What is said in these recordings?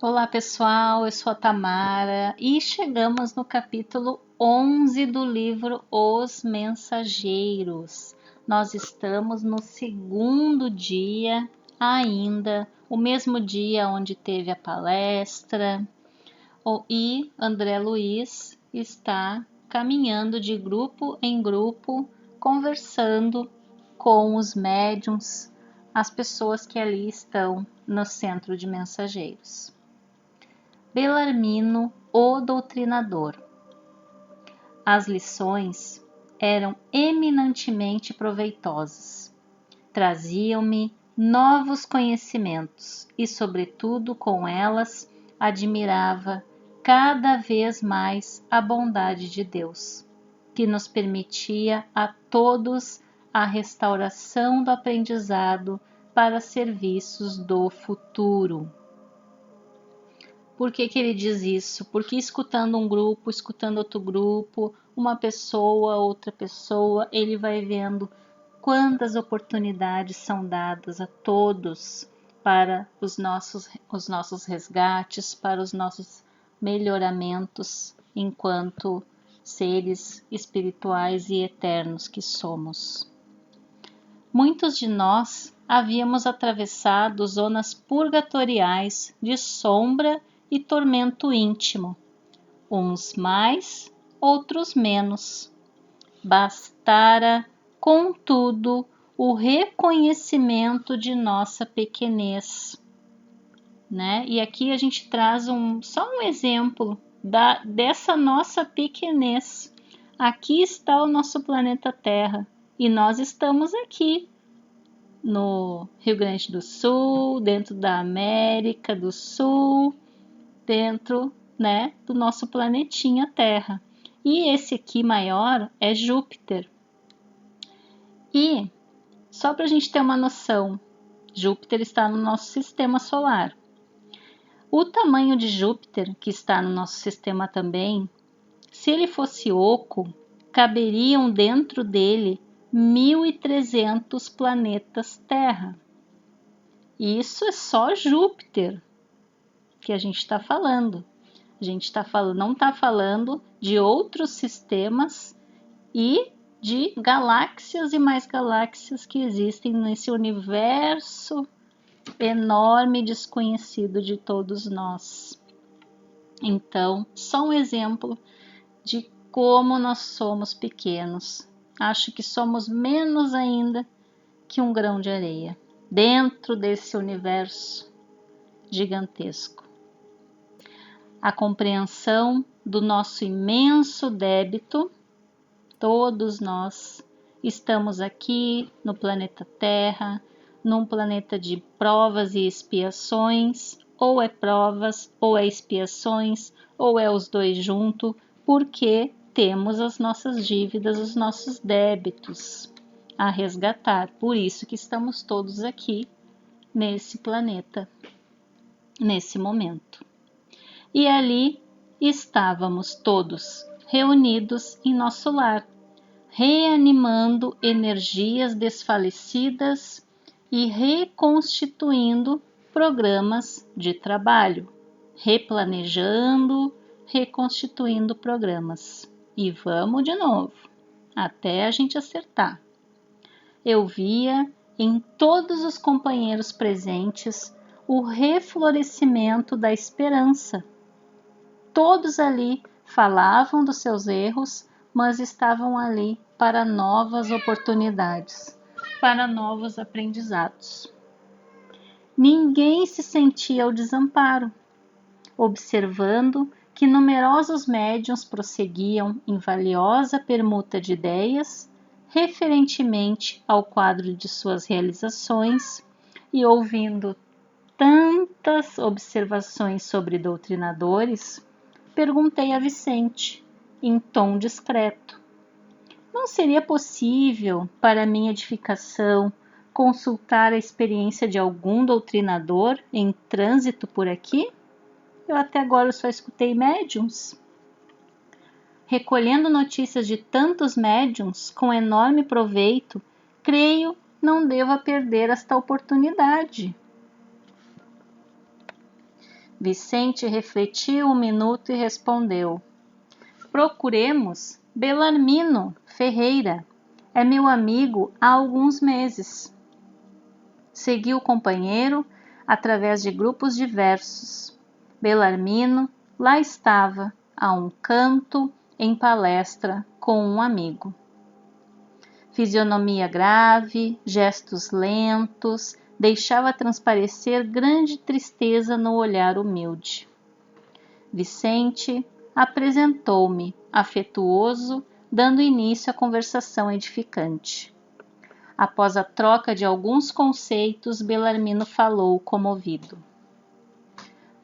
Olá pessoal, eu sou a Tamara e chegamos no capítulo 11 do livro Os Mensageiros. Nós estamos no segundo dia ainda, o mesmo dia onde teve a palestra, e André Luiz está caminhando de grupo em grupo, conversando com os médiuns, as pessoas que ali estão no centro de mensageiros. Belarmino, o doutrinador. As lições eram eminentemente proveitosas. Traziam-me novos conhecimentos e, sobretudo, com elas admirava cada vez mais a bondade de Deus, que nos permitia a todos a restauração do aprendizado para serviços do futuro. Por que ele diz isso? Porque escutando um grupo, escutando outro grupo, uma pessoa, outra pessoa, ele vai vendo quantas oportunidades são dadas a todos para os nossos resgates, para os nossos melhoramentos enquanto seres espirituais e eternos que somos. Muitos de nós havíamos atravessado zonas purgatoriais de sombra e tormento íntimo, uns mais, outros menos. Bastara, contudo, o reconhecimento de nossa pequenez, né? E aqui a gente traz só um exemplo dessa nossa pequenez. Aqui está o nosso planeta Terra e nós estamos aqui no Rio Grande do Sul, dentro da América do Sul, dentro, né, do nosso planetinha Terra. E esse aqui maior é Júpiter. E, só para a gente ter uma noção, Júpiter está no nosso sistema solar. O tamanho de Júpiter, que está no nosso sistema também, se ele fosse oco, caberiam dentro dele 1.300 planetas Terra. E isso é só Júpiter que a gente está falando. A gente não está falando de outros sistemas e de galáxias e mais galáxias que existem nesse universo enorme e desconhecido de todos nós. Então, só um exemplo de como nós somos pequenos. Acho que somos menos ainda que um grão de areia dentro desse universo gigantesco. A compreensão do nosso imenso débito, todos nós estamos aqui no planeta Terra, num planeta de provas e expiações, ou é provas, ou é expiações, ou é os dois juntos, porque temos as nossas dívidas, os nossos débitos a resgatar. Por isso que estamos todos aqui nesse planeta, nesse momento. E ali estávamos todos reunidos em nosso lar, reanimando energias desfalecidas e reconstituindo programas de trabalho, replanejando, reconstituindo programas. E vamos de novo, até a gente acertar. Eu via em todos os companheiros presentes o reflorescimento da esperança. Todos ali falavam dos seus erros, mas estavam ali para novas oportunidades, para novos aprendizados. Ninguém se sentia ao desamparo, observando que numerosos médiuns prosseguiam em valiosa permuta de ideias referentemente ao quadro de suas realizações e ouvindo tantas observações sobre doutrinadores, perguntei a Vicente, em tom discreto: não seria possível, para minha edificação, consultar a experiência de algum doutrinador em trânsito por aqui? Eu até agora só escutei médiuns. Recolhendo notícias de tantos médiuns com enorme proveito, creio não deva perder esta oportunidade. Vicente refletiu um minuto e respondeu: procuremos Belarmino Ferreira. É meu amigo há alguns meses. Seguiu o companheiro através de grupos diversos. Belarmino lá estava, a um canto, em palestra com um amigo. Fisionomia grave, gestos lentos, deixava transparecer grande tristeza no olhar humilde. Vicente apresentou-me, afetuoso, dando início à conversação edificante. Após a troca de alguns conceitos, Belarmino falou comovido.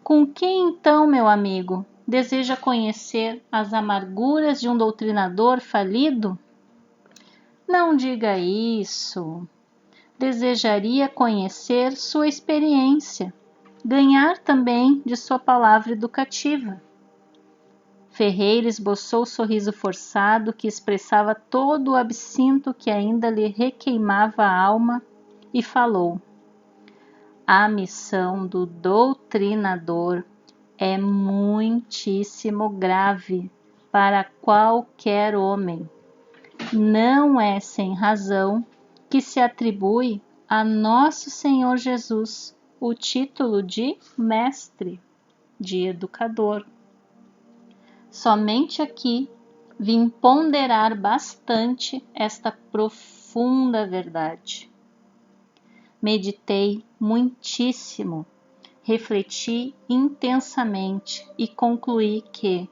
Com quem então, meu amigo, deseja conhecer as amarguras de um doutrinador falido? Não diga isso. Desejaria conhecer sua experiência, ganhar também de sua palavra educativa. Ferreira esboçou o sorriso forçado que expressava todo o absinto que ainda lhe requeimava a alma e falou: a missão do doutrinador é muitíssimo grave para qualquer homem. Não é sem razão que se atribui a Nosso Senhor Jesus o título de mestre, de educador. Somente aqui vim ponderar bastante esta profunda verdade. Meditei muitíssimo, refleti intensamente e concluí que,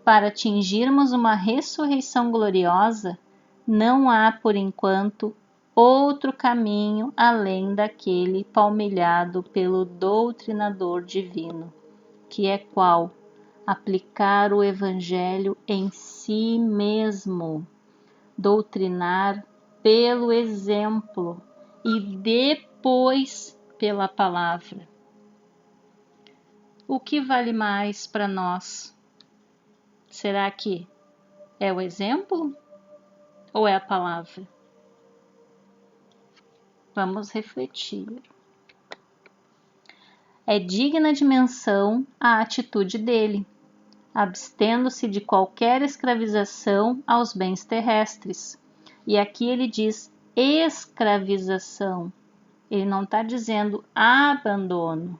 para atingirmos uma ressurreição gloriosa, não há, por enquanto, outro caminho além daquele palmilhado pelo doutrinador divino, que é qual? Aplicar o Evangelho em si mesmo, doutrinar pelo exemplo e depois pela palavra. O que vale mais para nós? Será que é o exemplo ou é a palavra? Vamos refletir. É digna de menção a atitude dele, abstendo-se de qualquer escravização aos bens terrestres. E aqui ele diz escravização. Ele não está dizendo abandono.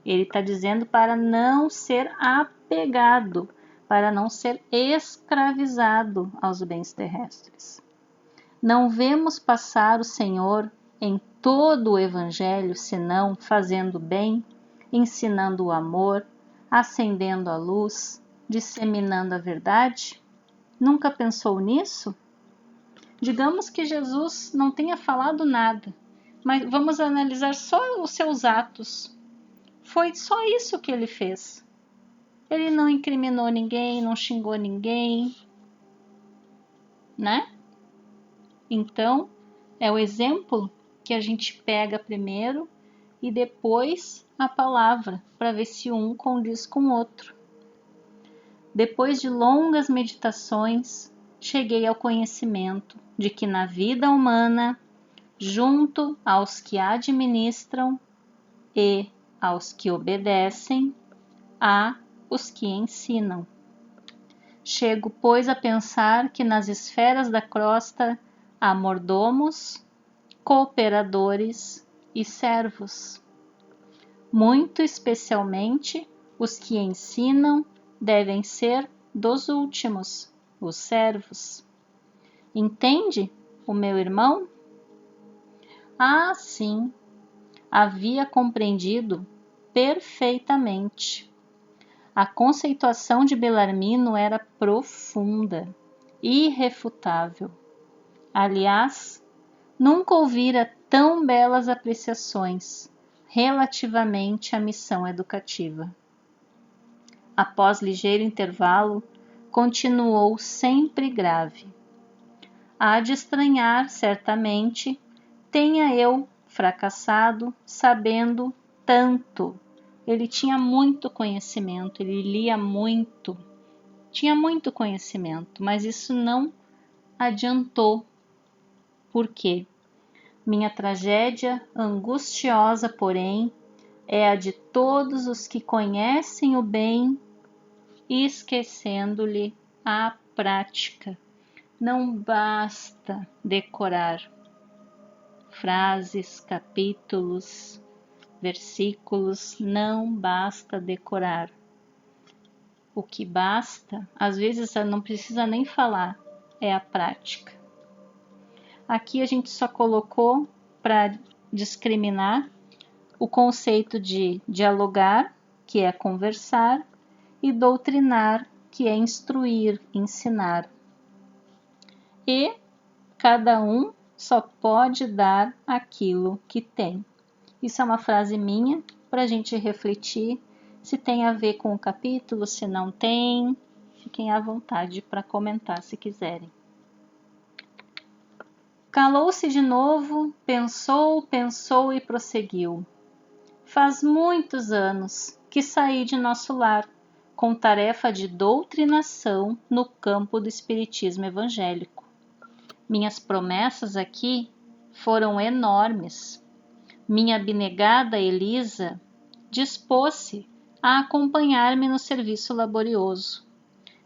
Ele está dizendo para não ser apegado, para não ser escravizado aos bens terrestres. Não vemos passar o Senhor em todo o Evangelho, senão fazendo bem, ensinando o amor, acendendo a luz, disseminando a verdade? Nunca pensou nisso? Digamos que Jesus não tenha falado nada, mas vamos analisar só os seus atos. Foi só isso que ele fez. Ele não incriminou ninguém, não xingou ninguém, né? Então, é o exemplo que a gente pega primeiro e depois a palavra, para ver se um condiz com o outro. Depois de longas meditações, cheguei ao conhecimento de que na vida humana, junto aos que administram e aos que obedecem, há os que ensinam. Chego, pois, a pensar que nas esferas da crosta há mordomos, cooperadores e servos. Muito especialmente, os que ensinam devem ser dos últimos, os servos. Entende, o meu irmão? Ah, sim, havia compreendido perfeitamente. A conceituação de Belarmino era profunda, irrefutável. Aliás, nunca ouvira tão belas apreciações relativamente à missão educativa. Após ligeiro intervalo, continuou sempre grave. Há de estranhar, certamente, tenha eu fracassado sabendo tanto. Ele tinha muito conhecimento, ele lia muito, tinha muito conhecimento, mas isso não adiantou. Por quê? Minha tragédia angustiosa, porém, é a de todos os que conhecem o bem, esquecendo-lhe a prática. Não basta decorar frases, capítulos, versículos, não basta decorar. O que basta, às vezes não precisa nem falar, é a prática. Aqui a gente só colocou para discriminar o conceito de dialogar, que é conversar, e doutrinar, que é instruir, ensinar. E cada um só pode dar aquilo que tem. Isso é uma frase minha para a gente refletir se tem a ver com o capítulo, se não tem. Fiquem à vontade para comentar se quiserem. Calou-se de novo, pensou e prosseguiu. Faz muitos anos que saí de nosso lar com tarefa de doutrinação no campo do espiritismo evangélico. Minhas promessas aqui foram enormes. Minha abnegada Elisa dispôs-se a acompanhar-me no serviço laborioso.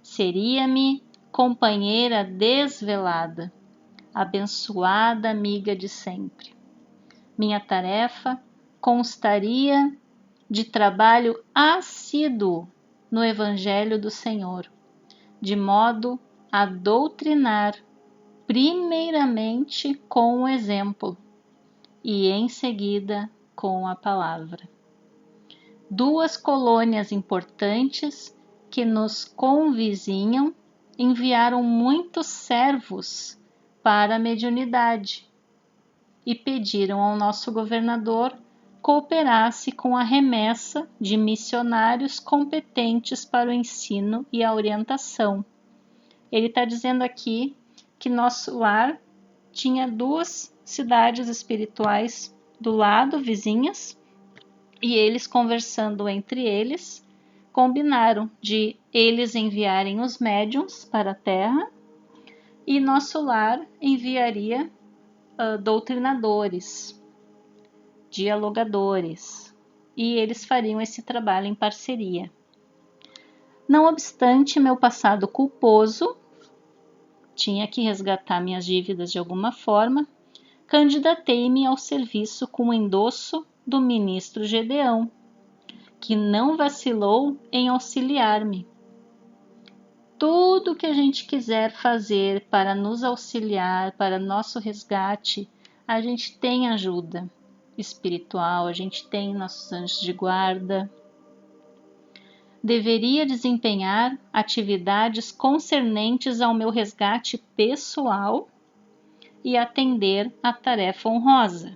Seria-me companheira desvelada, abençoada amiga de sempre. Minha tarefa constaria de trabalho assíduo no Evangelho do Senhor, de modo a doutrinar primeiramente com o exemplo e em seguida com a palavra. Duas colônias importantes que nos convizinham enviaram muitos servos para a mediunidade e pediram ao nosso governador cooperasse com a remessa de missionários competentes para o ensino e a orientação. Ele está dizendo aqui que nosso lar tinha duas cidades espirituais do lado, vizinhas, e eles, conversando entre eles, combinaram de eles enviarem os médiuns para a Terra e nosso lar enviaria doutrinadores, dialogadores, e eles fariam esse trabalho em parceria. Não obstante meu passado culposo, tinha que resgatar minhas dívidas de alguma forma, candidatei-me ao serviço com o endosso do ministro Gedeão, que não vacilou em auxiliar-me. Tudo que a gente quiser fazer para nos auxiliar, para nosso resgate, a gente tem ajuda espiritual, a gente tem nossos anjos de guarda. Deveria desempenhar atividades concernentes ao meu resgate pessoal e atender à tarefa honrosa,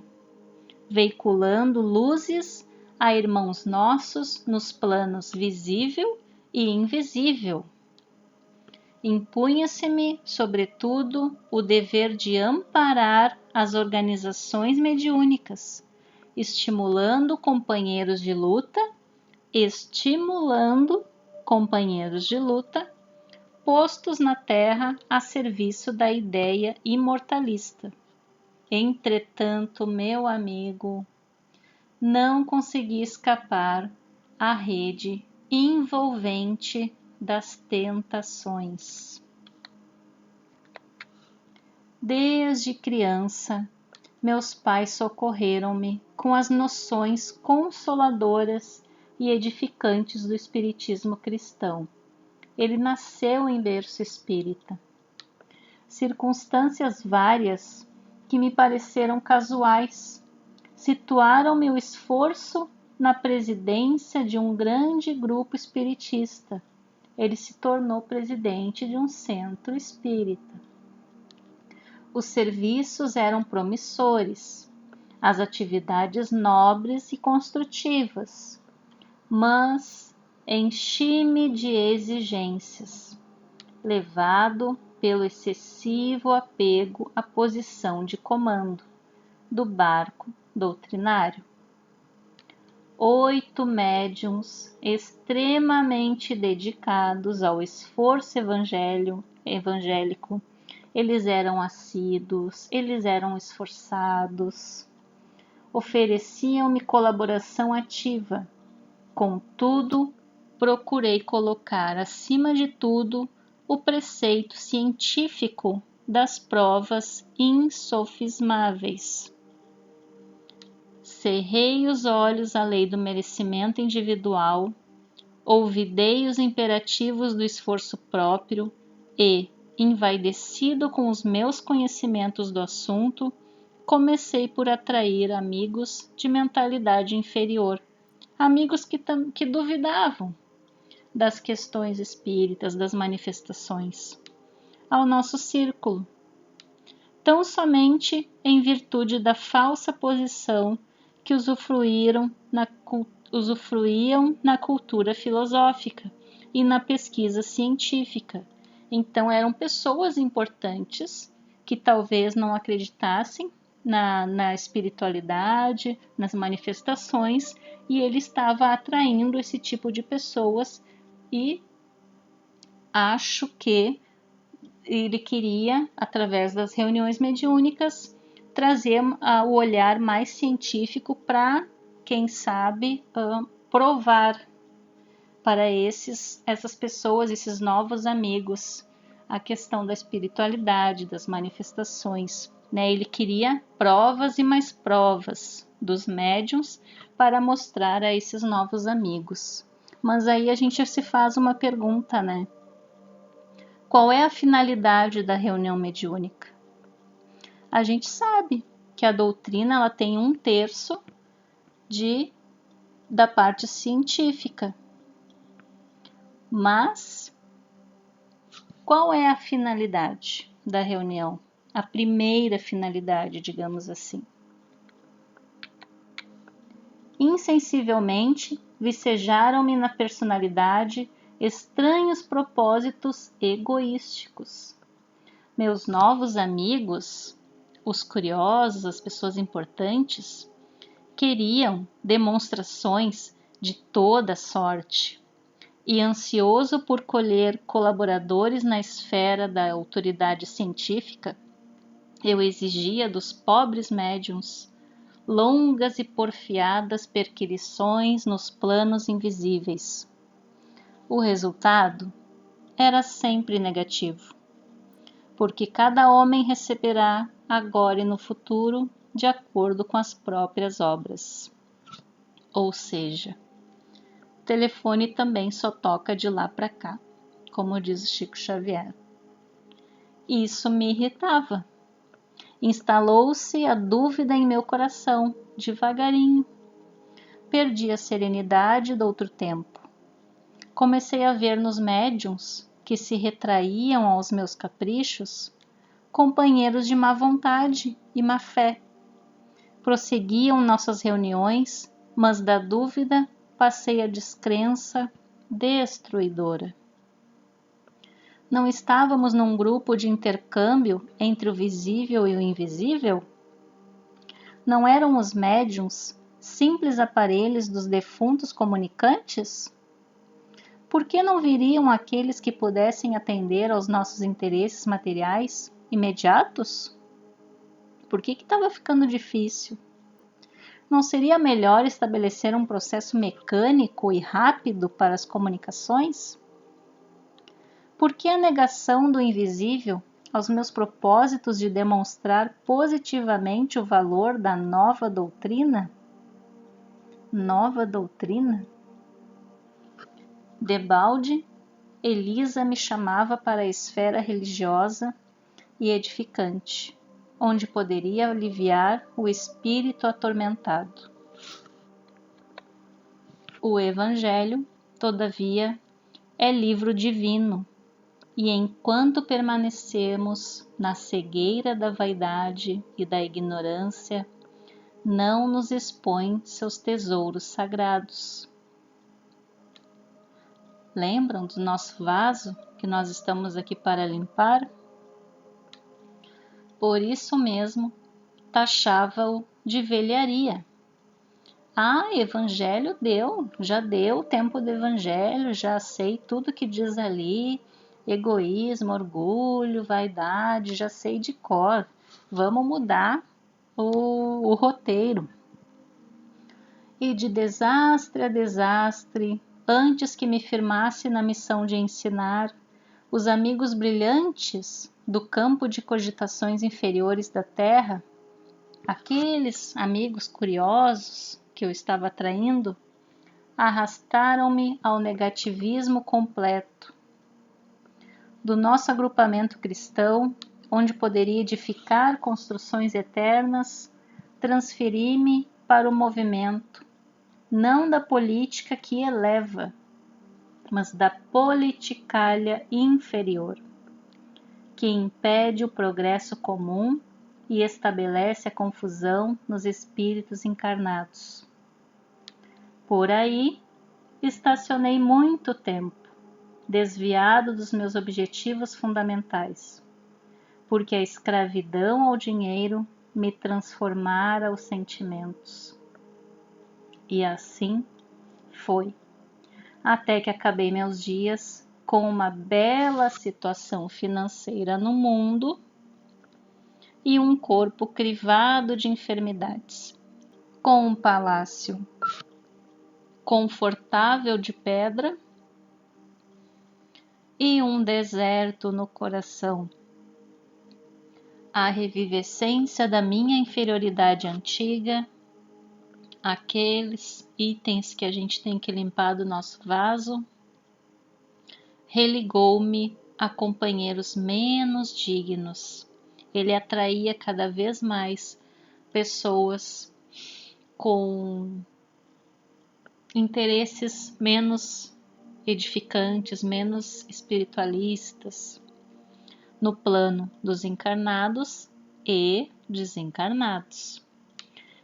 veiculando luzes a irmãos nossos nos planos visível e invisível. Impunha-se-me, sobretudo, o dever de amparar as organizações mediúnicas, estimulando companheiros de luta, postos na terra a serviço da ideia imortalista. Entretanto, meu amigo, não consegui escapar à rede envolvente das tentações. Desde criança, meus pais socorreram-me com as noções consoladoras e edificantes do espiritismo cristão. Ele nasceu em berço espírita. Circunstâncias várias que me pareceram casuais situaram meu esforço na presidência de um grande grupo espiritista. Ele se tornou presidente de um centro espírita. Os serviços eram promissores, as atividades nobres e construtivas, mas enchi-me de exigências, levado pelo excessivo apego à posição de comando do barco doutrinário. 8 médiuns extremamente dedicados ao esforço evangélico. Eles eram assíduos, eles eram esforçados. ofereciam-me colaboração ativa. Contudo, procurei colocar acima de tudo o preceito científico das provas insofismáveis. Cerrei os olhos à lei do merecimento individual, ouvidei os imperativos do esforço próprio e, envaidecido com os meus conhecimentos do assunto, comecei por atrair amigos de mentalidade inferior, amigos que duvidavam das questões espíritas, das manifestações, ao nosso círculo, tão somente em virtude da falsa posição que usufruíam na cultura filosófica e na pesquisa científica. Então eram pessoas importantes que talvez não acreditassem na espiritualidade, nas manifestações, e ele estava atraindo esse tipo de pessoas, e acho que ele queria, através das reuniões mediúnicas, trazer o olhar mais científico para, quem sabe, provar para essas pessoas, esses novos amigos, a questão da espiritualidade, das manifestações. Ele queria provas e mais provas dos médiuns para mostrar a esses novos amigos. Mas aí a gente se faz uma pergunta, né? Qual é a finalidade da reunião mediúnica? A gente sabe que a doutrina ela tem 1/3 da parte científica. Mas qual é a finalidade da reunião? A primeira finalidade, digamos assim. Insensivelmente vicejaram-me na personalidade estranhos propósitos egoísticos. Meus novos amigos, os curiosos, as pessoas importantes, queriam demonstrações de toda sorte, e ansioso por colher colaboradores na esfera da autoridade científica, eu exigia dos pobres médiuns longas e porfiadas perquisições nos planos invisíveis. O resultado era sempre negativo, porque cada homem receberá agora e no futuro de acordo com as próprias obras. Ou seja, o telefone também só toca de lá para cá, como diz o Chico Xavier. Isso me irritava. Instalou-se a dúvida em meu coração, devagarinho. Perdi a serenidade do outro tempo. Comecei a ver nos médiuns, que se retraíam aos meus caprichos, companheiros de má vontade e má fé. Prosseguiam nossas reuniões, mas da dúvida passei a descrença destruidora. Não estávamos num grupo de intercâmbio entre o visível e o invisível? Não eram os médiuns simples aparelhos dos defuntos comunicantes? Por que não viriam aqueles que pudessem atender aos nossos interesses materiais imediatos? Por que estava ficando difícil? Não seria melhor estabelecer um processo mecânico e rápido para as comunicações? Por que a negação do invisível aos meus propósitos de demonstrar positivamente o valor da nova doutrina? Nova doutrina? Debalde, Elisa me chamava para a esfera religiosa e edificante, onde poderia aliviar o espírito atormentado. O Evangelho, todavia, é livro divino, e enquanto permanecemos na cegueira da vaidade e da ignorância, não nos expõe seus tesouros sagrados. Lembram do nosso vaso que nós estamos aqui para limpar? Por isso mesmo, taxava-o de velharia. Evangelho já deu o tempo do evangelho, já sei tudo que diz ali, egoísmo, orgulho, vaidade, já sei de cor. Vamos mudar o roteiro. e de desastre a desastre, antes que me firmasse na missão de ensinar, os amigos brilhantes do campo de cogitações inferiores da Terra, aqueles amigos curiosos que eu estava atraindo, arrastaram-me ao negativismo completo do nosso agrupamento cristão, onde poderia edificar construções eternas. Transferi-me para o movimento, não da política que eleva, mas da politicalha inferior, que impede o progresso comum e estabelece a confusão nos espíritos encarnados. Por aí, estacionei muito tempo, desviado dos meus objetivos fundamentais, porque a escravidão ao dinheiro me transformara os sentimentos. E assim foi, até que acabei meus dias com uma bela situação financeira no mundo e um corpo crivado de enfermidades, com um palácio confortável de pedra e um deserto no coração. A revivescência da minha inferioridade antiga, aqueles itens que a gente tem que limpar do nosso vaso, religou-me a companheiros menos dignos. Ele atraía cada vez mais pessoas com interesses menos edificantes, menos espiritualistas, no plano dos encarnados e desencarnados.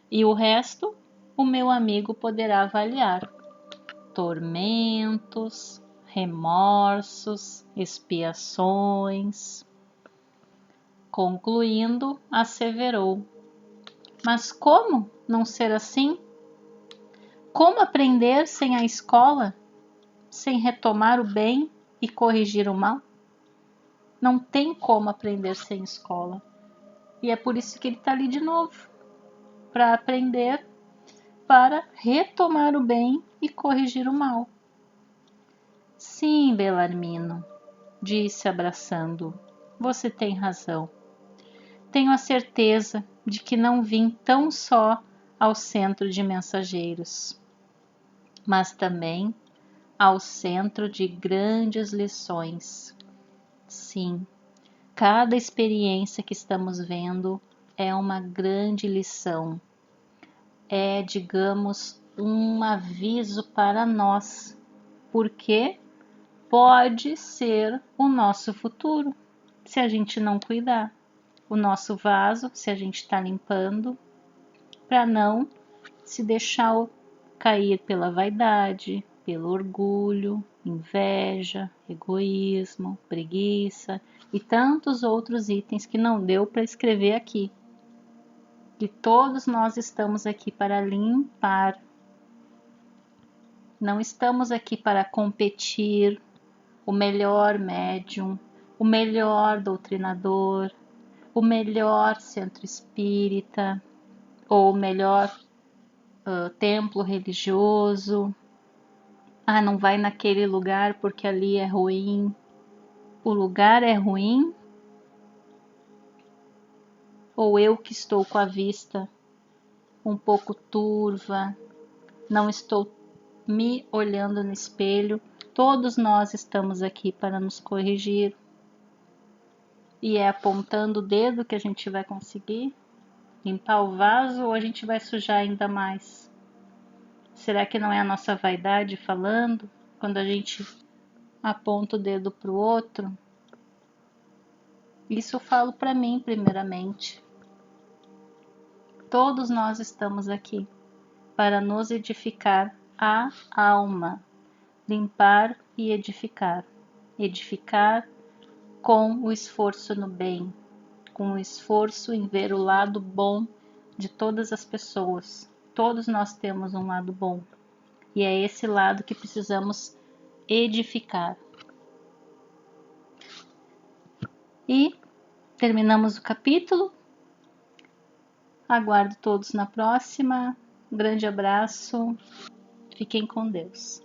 E o resto, o meu amigo poderá avaliar: tormentos, remorsos, expiações. Concluindo, asseverou: mas como não ser assim? Como aprender sem a escola, sem retomar o bem e corrigir o mal? Não tem como aprender sem escola. E é por isso que ele está ali de novo, para aprender, para retomar o bem e corrigir o mal. Sim, Belarmino, disse abraçando-o, você tem razão. Tenho a certeza de que não vim tão só ao centro de mensageiros, mas também ao centro de grandes lições. Sim, cada experiência que estamos vendo é uma grande lição. É, digamos, um aviso para nós, porque pode ser o nosso futuro, se a gente não cuidar. O nosso vaso, se a gente está limpando, para não se deixar cair pela vaidade, pelo orgulho, inveja, egoísmo, preguiça e tantos outros itens que não deu para escrever aqui. E todos nós estamos aqui para limpar. Não estamos aqui para competir o melhor médium, o melhor doutrinador, o melhor centro espírita ou o melhor templo religioso. Ah, não vai naquele lugar porque ali é ruim. O lugar é ruim? Ou eu que estou com a vista um pouco turva, não estou me olhando no espelho? Todos nós estamos aqui para nos corrigir. E é apontando o dedo que a gente vai conseguir limpar o vaso ou a gente vai sujar ainda mais? Será que não é a nossa vaidade falando quando a gente aponta o dedo para o outro? Isso eu falo para mim primeiramente. Todos nós estamos aqui para nos edificar a alma, limpar e edificar. Edificar com o esforço no bem, com o esforço em ver o lado bom de todas as pessoas. Todos nós temos um lado bom e é esse lado que precisamos edificar. E terminamos o capítulo. Aguardo todos na próxima. Um grande abraço. Fiquem com Deus.